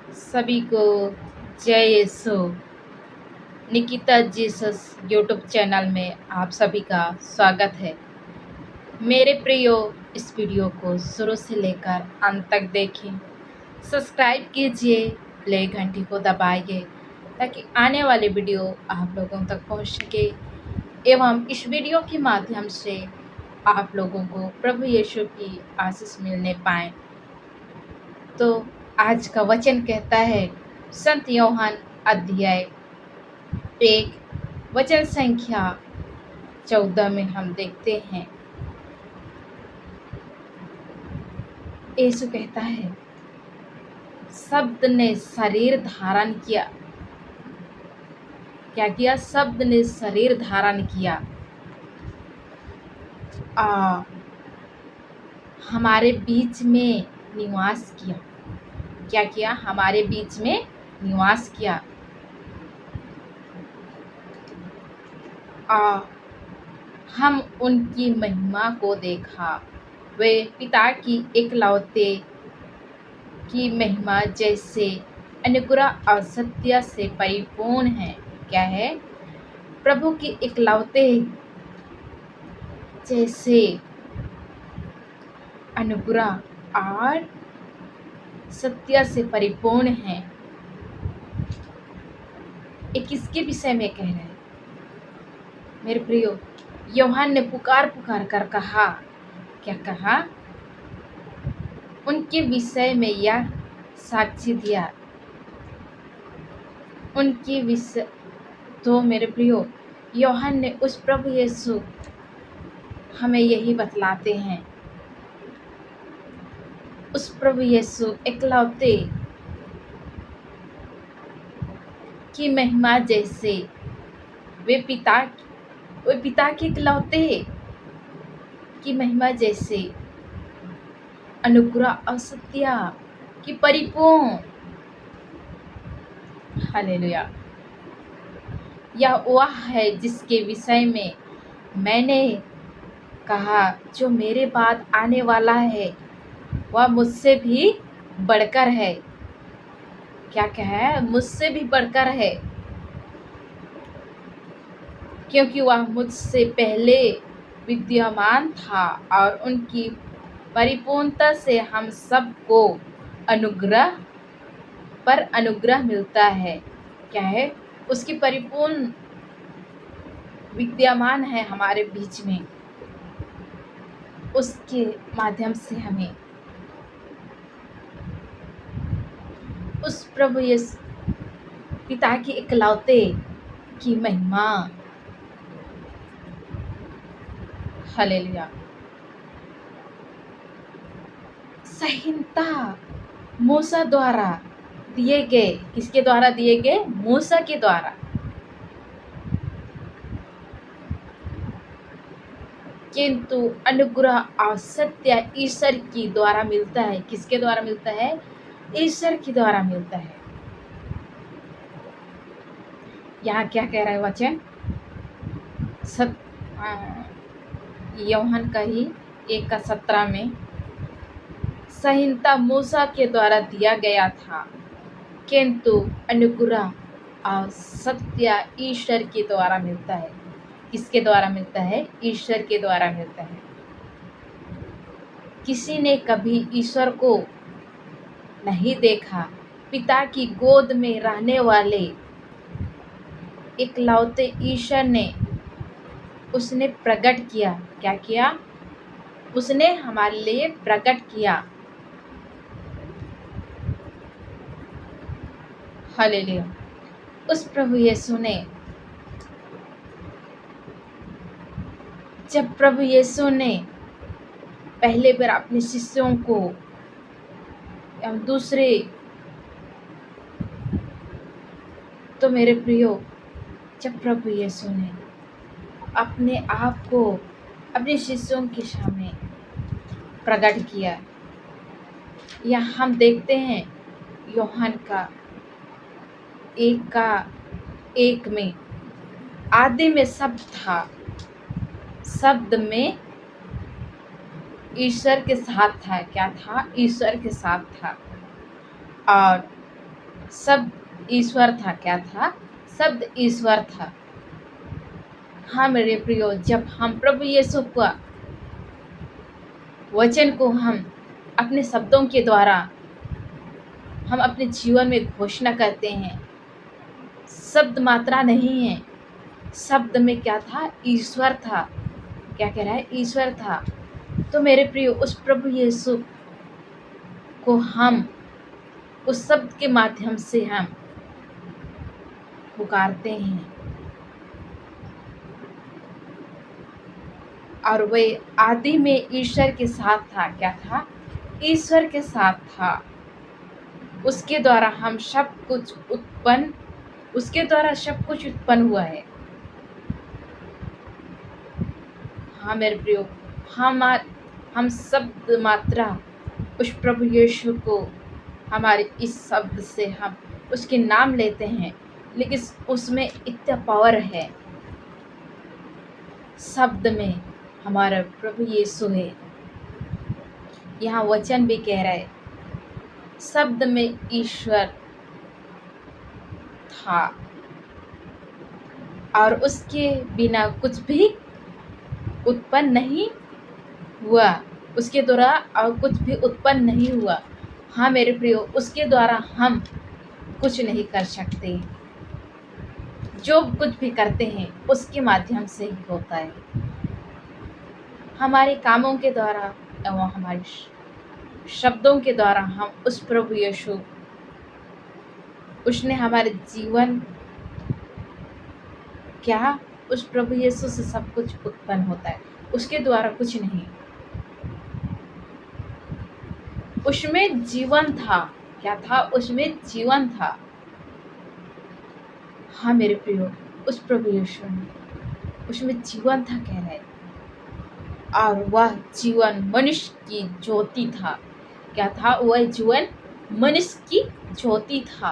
सभी को जय यीशु। निकिता जीसस यूट्यूब चैनल में आप सभी का स्वागत है। मेरे प्रियो, इस वीडियो को शुरू से लेकर अंत तक देखें। सब्सक्राइब कीजिए, प्ले घंटी को दबाइए ताकि आने वाले वीडियो आप लोगों तक पहुंच सके एवं इस वीडियो के माध्यम से आप लोगों को प्रभु यीशु की आशीष मिलने पाए। तो आज का वचन कहता है, संत यूहन्ना अध्याय 1 वचन संख्या 14 में हम देखते हैं, यीशु कहता है, शब्द ने शरीर धारण किया। क्या किया? शब्द ने शरीर धारण किया, हमारे बीच में निवास किया। क्या किया? हमारे बीच में निवास किया। हम उनकी महिमा को देखा। वे पिता की एकलौते की महिमा जैसे अनुग्रह और सत्य से परिपूर्ण है। क्या है? प्रभु की एकलौते जैसे अनुग्रह और सत्य से परिपूर्ण है। ये किसके विषय में कह रहे हैं मेरे प्रियो? यूहन्ना ने पुकार कर कहा। क्या कहा? उनके विषय में यह साक्षी दिया। उनके विषय तो मेरे प्रियो, यूहन्ना ने उस प्रभु यीशु हमें यही बतलाते हैं। उस प्रभु यीशु एकलौते की महिमा जैसे वे पिता के एकलौते की महिमा जैसे अनुग्रह और सत्य की परिपूर्ण। हालेलुया। यह वह है जिसके विषय में मैंने कहा, जो मेरे बाद आने वाला है वह मुझसे भी बढ़कर है। क्या कहा? मुझसे भी बढ़कर है, क्योंकि वह मुझसे पहले विद्यमान था और उनकी परिपूर्णता से हम सबको अनुग्रह पर अनुग्रह मिलता है। क्या है? उसकी परिपूर्ण विद्यमान है हमारे बीच में, उसके माध्यम से हमें उस प्रभु यीशु पिता की एकलौते की महिमा। हालेलुया। संहिता मूसा द्वारा दिए गए। किसके द्वारा दिए गए? मूसा के द्वारा। किंतु अनुग्रह और सत्य ईश्वर की द्वारा मिलता है। किसके द्वारा मिलता है? ईश्वर के द्वारा मिलता है। यहाँ क्या कह रहा है वचन? यूहन्ना का ही 1:17 में, संहिता मूसा के द्वारा दिया गया था, किंतु अनुग्रह और सत्य ईश्वर के द्वारा मिलता है। किसके द्वारा मिलता है? ईश्वर के द्वारा मिलता है। किसी ने कभी ईश्वर को नहीं देखा। पिता की गोद में रहने वाले एकलौते ईश्वर ने उसने प्रकट किया। क्या किया? उसने हमारे लिए प्रकट किया। हालेलुया। उस प्रभु यीशु ने, जब प्रभु यीशु ने पहले बार अपने शिष्यों को दूसरे, तो मेरे प्रियो, जब प्रभु यीशु ने अपने आप को अपने शिष्यों के सामने प्रकट किया, यह हम देखते हैं यूहन्ना का 1 में, आदि में शब्द था, शब्द में ईश्वर के साथ था। क्या था? ईश्वर के साथ था। और शब्द ईश्वर था। क्या था? शब्द ईश्वर था। हाँ मेरे प्रियो, जब हम प्रभु यीशु का वचन को हम अपने शब्दों के द्वारा हम अपने जीवन में घोषणा करते हैं, शब्द मात्रा नहीं है, शब्द में क्या था? ईश्वर था। क्या कह रहा है? ईश्वर था। तो मेरे प्रियो, उस प्रभु यीशु को हम उस शब्द के माध्यम से हम पुकारते हैं, और वे आदि में ईश्वर के साथ था। क्या था? ईश्वर के साथ था। उसके द्वारा हम सब कुछ उत्पन्न उसके द्वारा सब कुछ उत्पन्न हुआ है। हाँ मेरे प्रियो, हम शब्द मात्रा उस प्रभु यीशु को हमारे इस शब्द से हम उसके नाम लेते हैं, लेकिन उसमें इतना पावर है। शब्द में हमारा प्रभु यीशु है। यहाँ वचन भी कह रहा है, शब्द में ईश्वर था और उसके बिना कुछ भी उत्पन्न नहीं हुआ। उसके द्वारा और कुछ भी उत्पन्न नहीं हुआ। हाँ मेरे प्रियो, उसके द्वारा हम कुछ नहीं कर सकते। जो कुछ भी करते हैं उसके माध्यम से ही होता है। हमारे कामों के द्वारा एवं हमारे शब्दों के द्वारा हम उस प्रभु यीशु, उसने हमारे जीवन क्या, उस प्रभु यीशु से सब कुछ उत्पन्न होता है, उसके द्वारा कुछ नहीं। उसमें जीवन था। क्या था? उसमें जीवन था। हाँ मेरे प्रियो, उस प्रभु यीशु में उसमें जीवन था कह रहे, और वह जीवन मनुष्य की ज्योति था। क्या था? वह जीवन मनुष्य की ज्योति था।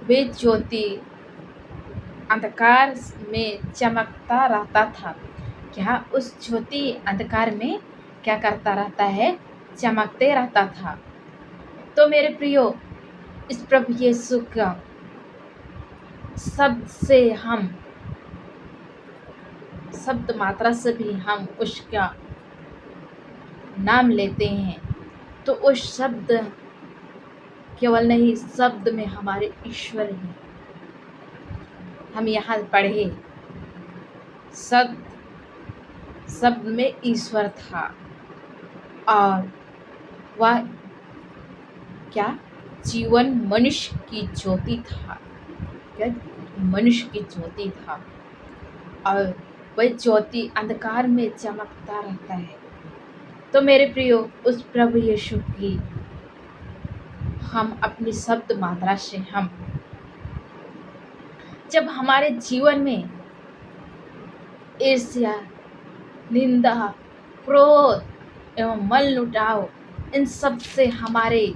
वे ज्योति अंधकार में चमकता रहता था। क्या? उस ज्योति अंधकार में क्या करता रहता है? चमकते रहता था। तो मेरे प्रियो, इस प्रभु यीशु का शब्द से हम, शब्द मात्रा से भी हम उसका नाम लेते हैं, तो उस शब्द केवल नहीं, शब्द में हमारे ईश्वर हैं। हम यहाँ पढ़े, शब्द में ईश्वर था और वह क्या? जीवन मनुष्य की ज्योति था। क्या? मनुष्य की ज्योति था, और वह ज्योति अंधकार में चमकता रहता है। तो मेरे प्रियो, उस प्रभु यीशु की हम अपनी शब्द मात्रा से हम जब हमारे जीवन में ईर्ष्या, निंदा, क्रोध एवं मल लुटाव, इन सब से हमारे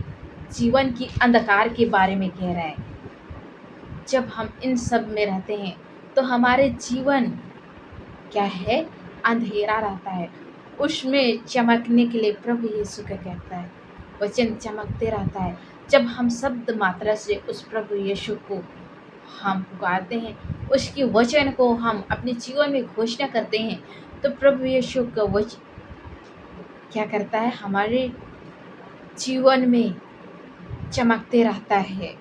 जीवन की अंधकार के बारे में कह रहा है। जब हम इन सब में रहते हैं तो हमारे जीवन क्या है? अंधेरा रहता है। उसमें चमकने के लिए प्रभु यीशु का कहता है, वचन चमकते रहता है। जब हम शब्द मात्रा से उस प्रभु यीशु को हम पुकारते हैं, उसके वचन को हम अपने जीवन में घोषणा करते हैं, तो प्रभु यीशु का वचन क्या करता है? हमारे जीवन में चमकते रहता है।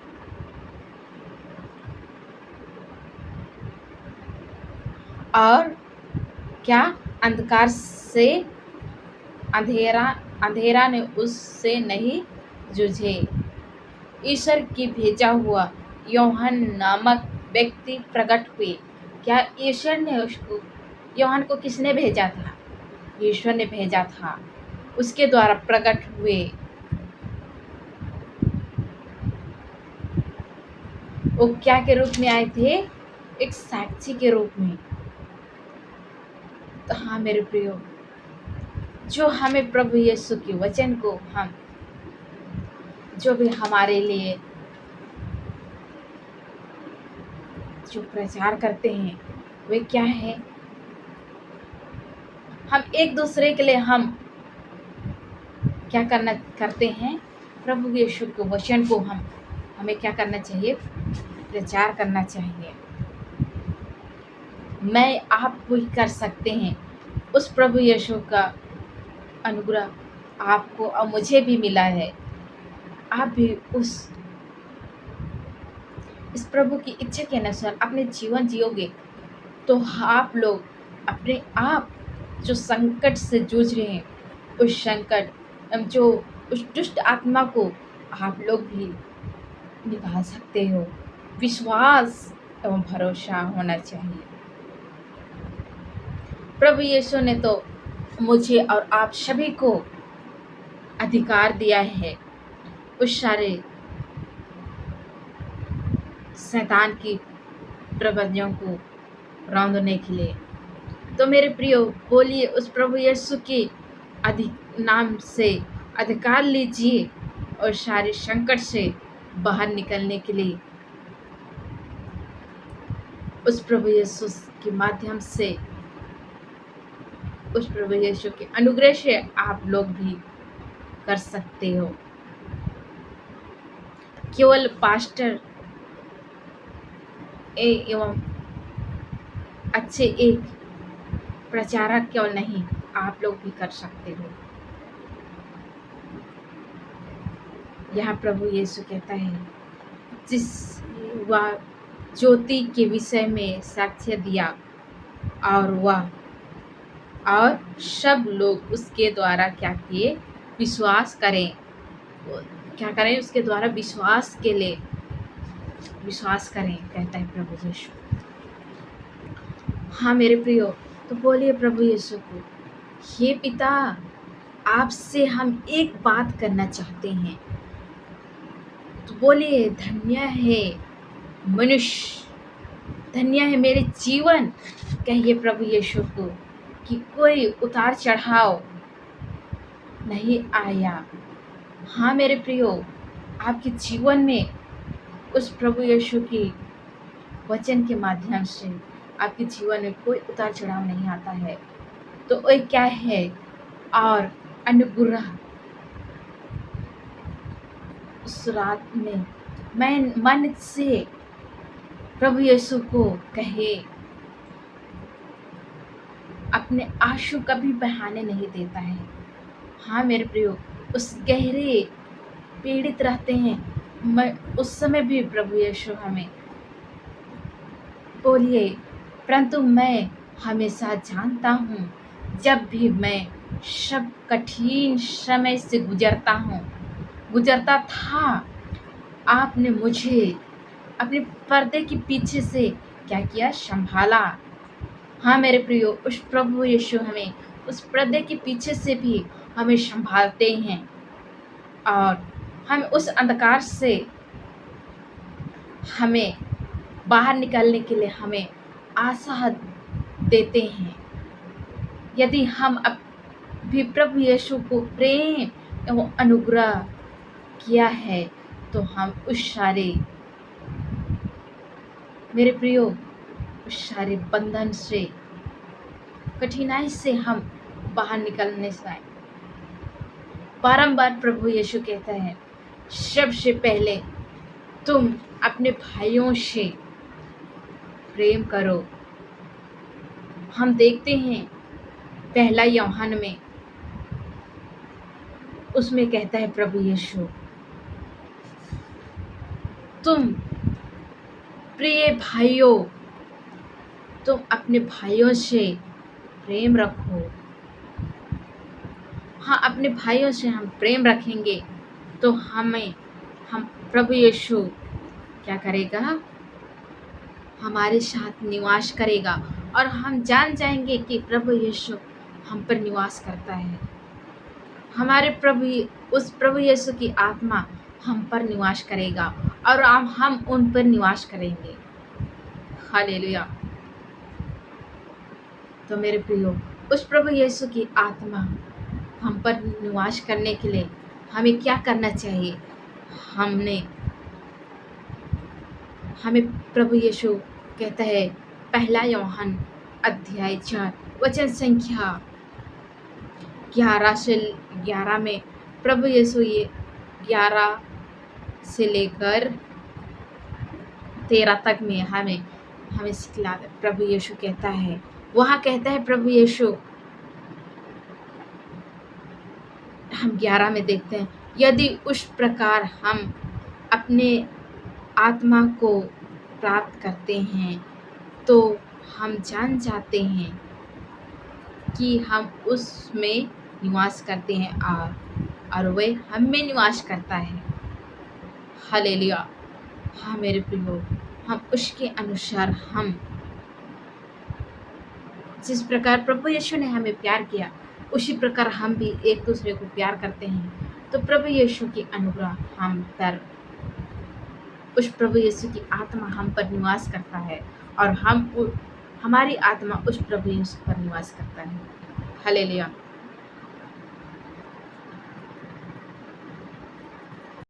और क्या? अंधकार से अंधेरा ने उससे नहीं जूझे। ईश्वर की भेजा हुआ यूहन्ना नामक व्यक्ति प्रकट हुए। क्या? ईश्वर ने उसको, यूहन्ना को किसने भेजा था? ईश्वर ने भेजा था। उसके द्वारा प्रकट हुए। वो क्या के रूप में आए थे? एक साक्षी के रूप में। तो हाँ मेरे प्रियो, जो हमें प्रभु यीशु के वचन को हम जो भी हमारे लिए जो प्रचार करते हैं, वे क्या है? हम एक दूसरे के लिए हम क्या करते हैं? प्रभु यीशु के वचन को हमें क्या करना चाहिए? प्रचार करना चाहिए। मैं आप वही कर सकते हैं। उस प्रभु यीशु का अनुग्रह आपको और मुझे भी मिला है। आप भी इस प्रभु की इच्छा के अनुसार अपने जीवन जियोगे तो आप लोग अपने आप जो संकट से जूझ रहे हैं, उस संकट जो उस दुष्ट आत्मा को आप लोग भी निभा सकते हो। विश्वास एवं भरोसा होना चाहिए। प्रभु यीशु ने तो मुझे और आप सभी को अधिकार दिया है उस सारे शैतान की प्रबंधों को रौंदने के लिए। तो मेरे प्रियो, बोलिए उस प्रभु यीशु के नाम से अधिकार लीजिए और सारे संकट से बाहर निकलने के लिए उस प्रभु यीशु के माध्यम से, उस प्रभु यीशु के अनुग्रह से आप लोग भी कर सकते हो। केवल पास्टर एवं अच्छे एक प्रचारक केवल नहीं, आप लोग भी कर सकते हो। यहाँ प्रभु यीशु कहता है, जिस वह ज्योति के विषय में साक्ष्य दिया और सब लोग उसके द्वारा क्या किए? विश्वास करें। क्या करें? उसके द्वारा विश्वास करें, कहता है प्रभु यीशु। हाँ मेरे प्रियो, तो बोलिए प्रभु यीशु को, हे पिता, आपसे हम एक बात करना चाहते हैं। तो बोलिए, धन्य है मनुष्य, धन्य है मेरे जीवन, कहिए प्रभु यीशु को कि कोई उतार चढ़ाव नहीं आया। हाँ मेरे प्रियो, आपके जीवन में उस प्रभु यीशु की वचन के माध्यम से आपके जीवन में कोई उतार चढ़ाव नहीं आता है। तो वही क्या है? और अनुग्रह। उस रात में मैं मन से प्रभु यीशु को कहे, अपने आंसू कभी बहाने नहीं देता है। हाँ मेरे प्रियो, उस गहरे पीड़ित रहते हैं, मैं उस समय भी प्रभु यीशु हमें बोलिए, परंतु मैं हमेशा जानता हूँ, जब भी मैं सब कठिन समय से गुजरता था, आपने मुझे अपने पर्दे के पीछे से क्या किया? संभाला। हाँ मेरे प्रियो, उस प्रभु यीशु हमें उस पर्दे के पीछे से भी हमें संभालते हैं और हम उस अंधकार से हमें बाहर निकलने के लिए हमें आशा देते हैं। यदि हम भी प्रभु यीशु को प्रेम एवं अनुग्रह किया है तो हम उस सारे, मेरे प्रियो, उस सारे बंधन से, कठिनाई से हम बाहर निकलने से बारंबार प्रभु यीशु कहता है, सबसे पहले तुम अपने भाइयों से प्रेम करो। हम देखते हैं पहला यूहन्ना में, उसमें कहता है प्रभु यीशु, तुम प्रिय भाइयों, तुम अपने भाइयों से प्रेम रखो। हाँ, अपने भाइयों से हम प्रेम रखेंगे तो हम प्रभु यीशु क्या करेगा? हमारे साथ निवास करेगा और हम जान जाएंगे कि प्रभु यीशु हम पर निवास करता है। हमारे उस प्रभु यीशु की आत्मा हम पर निवास करेगा और हम उन पर निवास करेंगे। हालेलुया। तो मेरे प्रियो, उस प्रभु यीशु की आत्मा हम पर निवास करने के लिए हमें क्या करना चाहिए? हमें प्रभु यीशु कहता है, पहला यूहन्ना अध्याय 4 वचन संख्या 11 से 11 में प्रभु यीशु ये 11 से लेकर 13 तक में हमें हमें सिखला प्रभु यीशु कहता है, वहाँ कहता है प्रभु यीशु, हम 11 में देखते हैं, यदि उस प्रकार हम अपने आत्मा को प्राप्त करते हैं तो हम जान जाते हैं कि हम उसमें निवास करते हैं और वह हम में निवास करता है। हालेलुया। हाँ मेरे प्रियो, हम उसके अनुसार, हम जिस प्रकार प्रभु यीशु ने हमें प्यार किया उसी प्रकार हम भी एक दूसरे को प्यार करते हैं, तो प्रभु यीशु की अनुग्रह हम पर, उस प्रभु यीशु की आत्मा हम पर निवास करता है और हमारी आत्मा उस प्रभु यीशु पर निवास करता है। हालेलुया।